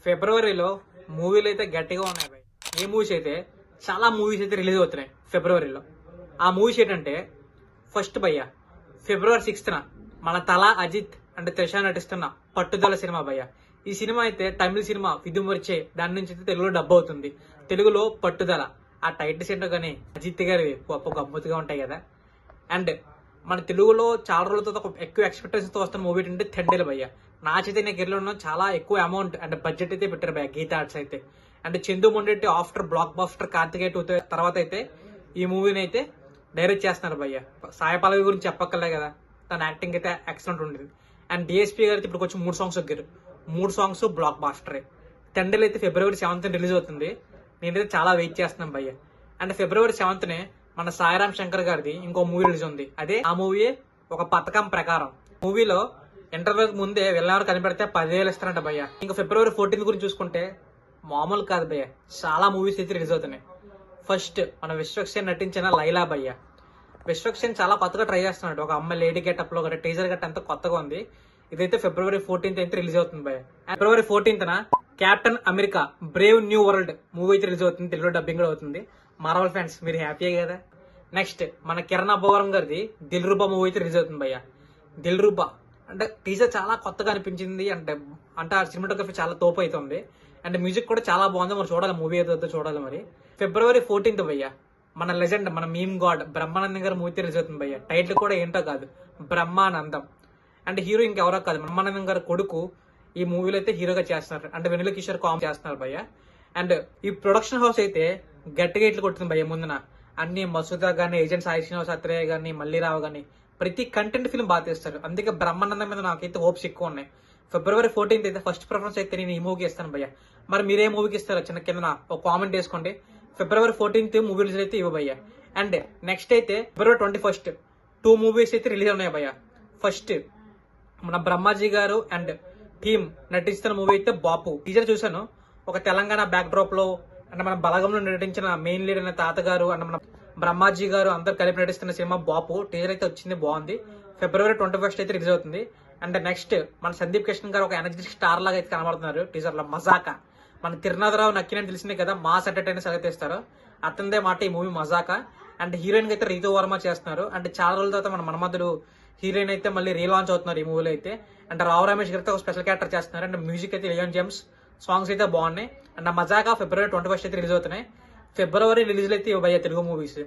ఫిబ్రవరిలో మూవీలు అయితే గట్టిగా ఉన్నాయి భయ్. ఏ మూవీస్ అయితే చాలా మూవీస్ అయితే రిలీజ్ అవుతున్నాయి ఫిబ్రవరిలో. ఆ మూవీస్ ఏంటంటే ఫస్ట్ భయ్య ఫిబ్రవరి 6th మన తలా అజిత్ అంటే త్రిష నటిస్తున్న పట్టుదల సినిమా భయ్య. ఈ సినిమా అయితే తమిళ సినిమా విధుమర్చే దాని నుంచి అయితే తెలుగులో డబ్ అవుతుంది. తెలుగులో పట్టుదల. ఆ టైటిల్స్ ఏంటో కానీ అజిత్ గారి గొప్ప గమ్మతుగా ఉంటాయి కదా. అండ్ మన తెలుగులో చాలా రోజులతో ఎక్కువ ఎక్స్పెక్టేషన్స్ తో వస్తున్న మూవీ ఏంటంటే థండేల్ భయ్య. నా చైతన్య గిరిలో చాలా ఎక్కువ అమౌంట్ అంటే బడ్జెట్ అయితే పెట్టారు భయ్య గీతా ఆర్ట్స్ అయితే. అంటే Chandu Mondeti after block buster Karthikeya 2 తర్వాత అయితే ఈ మూవీని అయితే డైరెక్ట్ చేస్తున్నారు భయ్య. సాయి పల్లవి గురించి చెప్పక్కర్లే కదా, తన యాక్టింగ్ అయితే ఎక్సలెంట్ ఉండేది. అండ్ డిఎస్పీ గారు ఇప్పుడు కొంచెం 3 సాంగ్స్ ఒగ్గారు. 3 సాంగ్స్ బ్లాక్ బాస్టరే. థండేల్ అయితే ఫిబ్రవరి 7th రిలీజ్ అవుతుంది. నేనైతే చాలా వెయిట్ చేస్తున్నాను భయ్య. అండ్ ఫిబ్రవరి 7th మన సాయిరామ్ శంకర్ గారిది ఇంకో మూవీ రిలీజ్ ఉంది. అదే ఆ మూవీ ఒక పథకం ప్రకారం. మూవీలో ఇంటర్వ్యూకి ముందే వెళ్ళినవారు కనిపెడితే 10,000 ఇస్తారంట భయ్య. ఇంకా ఫిబ్రవరి 14th గురించి చూసుకుంటే మామూలు కాదు భయ్య, చాలా మూవీస్ అయితే రిలీజ్ అవుతున్నాయి. ఫస్ట్ మన విశ్వక్సేన్ నటించిన లైలా భయ్య. విశ్వక్సేన్ చాలా కొత్తగా ట్రై చేస్తున్నాడు. ఒక అమ్మాయి లేడీ గెటప్ లో ఒక టీజర్ గట్ట అంతా కొత్తగా ఉంది. ఇదైతే ఫిబ్రవరి 14th అయితే రిలీజ్ అవుతుంది భయ్య. ఫిబ్రవరి 14th captain America Brave new world movie అయితే రిలీజ్ అవుతుంది. తెలుగులో డబ్బింగ్ కూడా అవుతుంది. మార్వల్ ఫ్యాన్స్ మీరు హ్యాపీయే కదా. నెక్స్ట్ మన కిరణ్ అబ్బవరం గారిది దిల్రుబా మూవీ అయితే రిలీజ్ అవుతుంది భయ్య. దిల్రుబా అంటే టీజర్ చాలా కొత్తగా అనిపించింది. అంటే ఆ సినిమాటోగ్రఫీ చాలా తోపు అవుతుంది. అండ్ మ్యూజిక్ కూడా చాలా బాగుంది. మరి చూడాలి మూవీ ఏదో చూడాలి మరి. ఫిబ్రవరి 14th భయ్య మన లెజెండ్ మన మీమ్ గాడ్ బ్రహ్మానందం గారి మూవీ రిలీజ్ అవుతుంది భయ్య. టైటిల్ కూడా ఏంటో కాదు, బ్రహ్మానందం. అంటే హీరో ఇంకెవరో కాదు, బ్రహ్మానందం గారి కొడుకు ఈ మూవీలో అయితే హీరోగా చేస్తున్నారు. అంటే వెన్నెల కిషోర్ కామ్ చేస్తున్నారు భయ్య. అండ్ ఈ ప్రొడక్షన్ హౌస్ అయితే గట్టిగా ఇట్లు కొడుతుంది భయ్య. ముందున అన్ని మసూదా గానీ, ఏజెంట్ సాయి శ్రీనివాస్ అత్రేయ గానీ, మల్లీరావు గానీ ప్రతి కంటెంట్ ఫిల్మ్ బాగా తీస్తారు. అందుకే బ్రహ్మానందం మీద నాకైతే హోప్స్ ఎక్కువ ఉన్నాయి. ఫిబ్రవరి 14th అయితే ఫస్ట్ ప్రిఫరెన్స్ అయితే నేను ఈ మూవీకి ఇస్తాను భయ్య. మరి మీరే మూవీకి ఇస్తారో చిన్న కింద ఒక కామెంట్ వేసుకోండి. ఫిబ్రవరి 14th మూవీ రిలీజ్ అయితే ఇవ్వ భయ్య. అండ్ నెక్స్ట్ అయితే ఫిబ్రవరి 21 2 మూవీస్ అయితే రిలీజ్ ఉన్నాయి భయ్య. ఫస్ట్ మన బ్రహ్మాజీ గారు అండ్ టీమ్ నటిస్తున్న మూవీ అయితే బాపు. టీజర్ చూసాను. ఒక తెలంగాణ బ్యాక్ డ్రాప్ లో అంటే మన బలగంలో నటించిన మెయిన్ లీడ్ అనే తాతగారు అండ్ మన బ్రహ్మాజీ గారు అందరు కలిపి నటిస్తున్న సినిమా బాపు. టీజర్ అయితే వచ్చింది, బాగుంది. ఫిబ్రవరి 21 అయితే రిలీజ్ అవుతుంది. అండ్ నెక్స్ట్ మన సందీప్ కృష్ణ గారు ఒక ఎనర్జెటిక్ స్టార్ లాగా అయితే కనబడుతున్నారు టీజర్ లో. మజాకా మన తిరునాథరావు నక్కినని తెలిసిందే కదా, మాస్ ఎంటర్టైనర్స్ ఎలా తీస్తారు అతనిదే మాట ఈ మూవీ మజాకా. అండ్ హీరోయిన్ అయితే రీతు వర్మ చేస్తున్నారు. అంటే చాలా రోజుల తర్వాత మన మన్మధుడు హీరోయిన్ అయితే మళ్ళీ రీలాంచ్ అవుతున్నారు ఈ మూవీలో అయితే. అంటే రావు రమేష్ గారితో ఒక స్పెషల్ క్యారెక్టర్ చేస్తున్నారు. అండ్ మ్యూజిక్ అయితే లియోన్ జేమ్స్, సాంగ్స్ అయితే బాగున్నాయి. అండ్ మజాకా ఫిబ్రవరి 21 అయితే రిలీజ్ అవుతున్నాయి. ఫిబ్రవరి రిలీజ్ అయితే భయ్య తెలుగు మూవీస్.